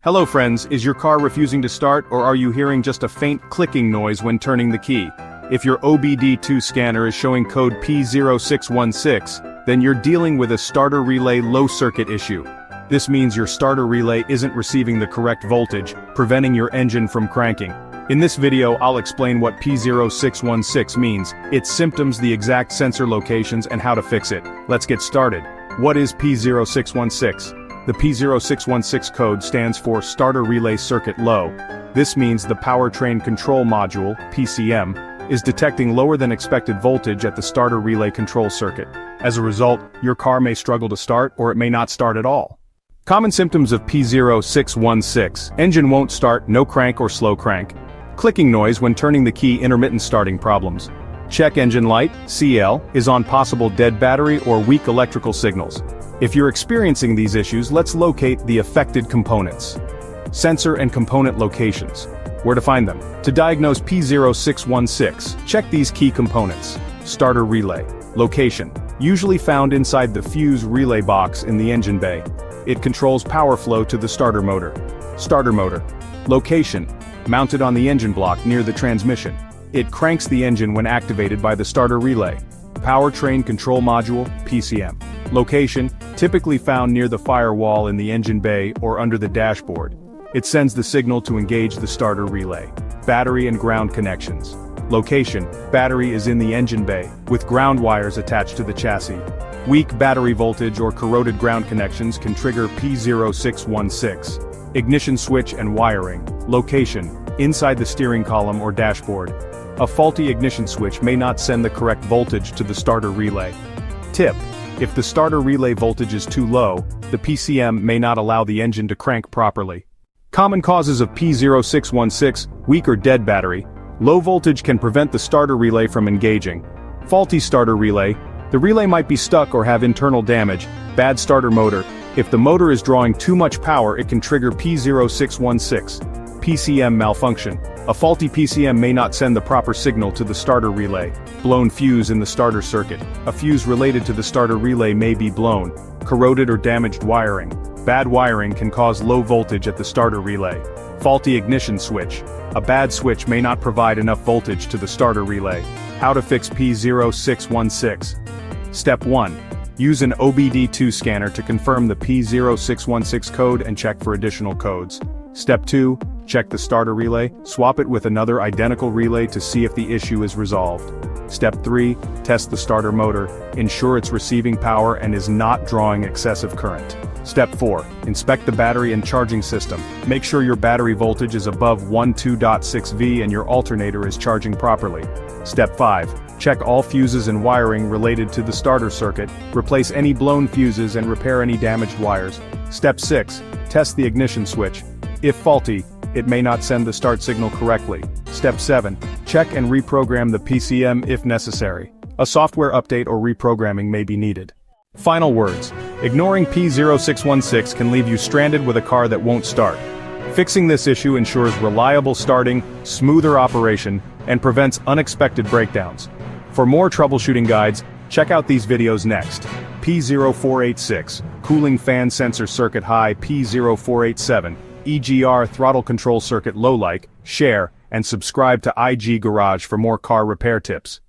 Hello friends, is your car refusing to start or are you hearing just a faint clicking noise when turning the key? If your obd2 scanner is showing code P0616, then you're dealing with a starter relay low circuit issue. This means your starter relay isn't receiving the correct voltage, preventing your engine from cranking. In this video I'll explain what P0616 means, its symptoms, the exact sensor locations and how to fix it. Let's get started. What is P0616? The P0616 code stands for Starter Relay Circuit Low. This means the Powertrain Control Module, PCM, is detecting lower than expected voltage at the starter relay control circuit. As a result, your car may struggle to start or it may not start at all. Common symptoms of P0616: engine won't start, no crank or slow crank. Clicking noise when turning the key, intermittent starting problems. Check engine light, CL, is on possible dead battery or weak electrical signals. If you're experiencing these issues, let's locate the affected components. Sensor and component locations. Where to find them? To diagnose P0616, check these key components. Starter relay. Location. Usually found inside the fuse relay box in the engine bay. It controls power flow to the starter motor. Starter motor. Location. Mounted on the engine block near the transmission. It cranks the engine when activated by the starter relay. Powertrain Control Module, PCM. Location, typically found near the firewall in the engine bay or under the dashboard. It sends the signal to engage the starter relay. Battery and ground connections. Location, battery is in the engine bay, with ground wires attached to the chassis. Weak battery voltage or corroded ground connections can trigger P0616. Ignition switch and wiring. Location, inside the steering column or dashboard. A faulty ignition switch may not send the correct voltage to the starter relay. Tip: if the starter relay voltage is too low, the PCM may not allow the engine to crank properly. Common causes of P0616: weak or dead battery. Low voltage can prevent the starter relay from engaging. Faulty starter relay. The relay might be stuck or have internal damage. Bad starter motor. If the motor is drawing too much power, it can trigger P0616. PCM malfunction. A faulty PCM may not send the proper signal to the starter relay. Blown fuse in the starter circuit. A fuse related to the starter relay may be blown. Corroded or damaged wiring. Bad wiring can cause low voltage at the starter relay. Faulty ignition switch. A bad switch may not provide enough voltage to the starter relay. How to fix P0616. Step 1. Use an obd2 scanner to confirm the P0616 code and check for additional codes. Step 2. Check the starter relay, swap it with another identical relay to see if the issue is resolved. Step 3. Test the starter motor, ensure it's receiving power and is not drawing excessive current. Step 4. Inspect the battery and charging system. Make sure your battery voltage is above 12.6 V and your alternator is charging properly. Step 5. Check all fuses and wiring related to the starter circuit, replace any blown fuses and repair any damaged wires. Step 6. Test the ignition switch. If faulty, it may not send the start signal correctly. Step 7. Check and reprogram the PCM if necessary. A software update or reprogramming may be needed. Final words. Ignoring P0616 can leave you stranded with a car that won't start. Fixing this issue ensures reliable starting, smoother operation, and prevents unexpected breakdowns. For more troubleshooting guides, check out these videos next. P0486, cooling fan sensor circuit high. P0487, EGR throttle control circuit low. Like, share, and subscribe to IG Garage for more car repair tips.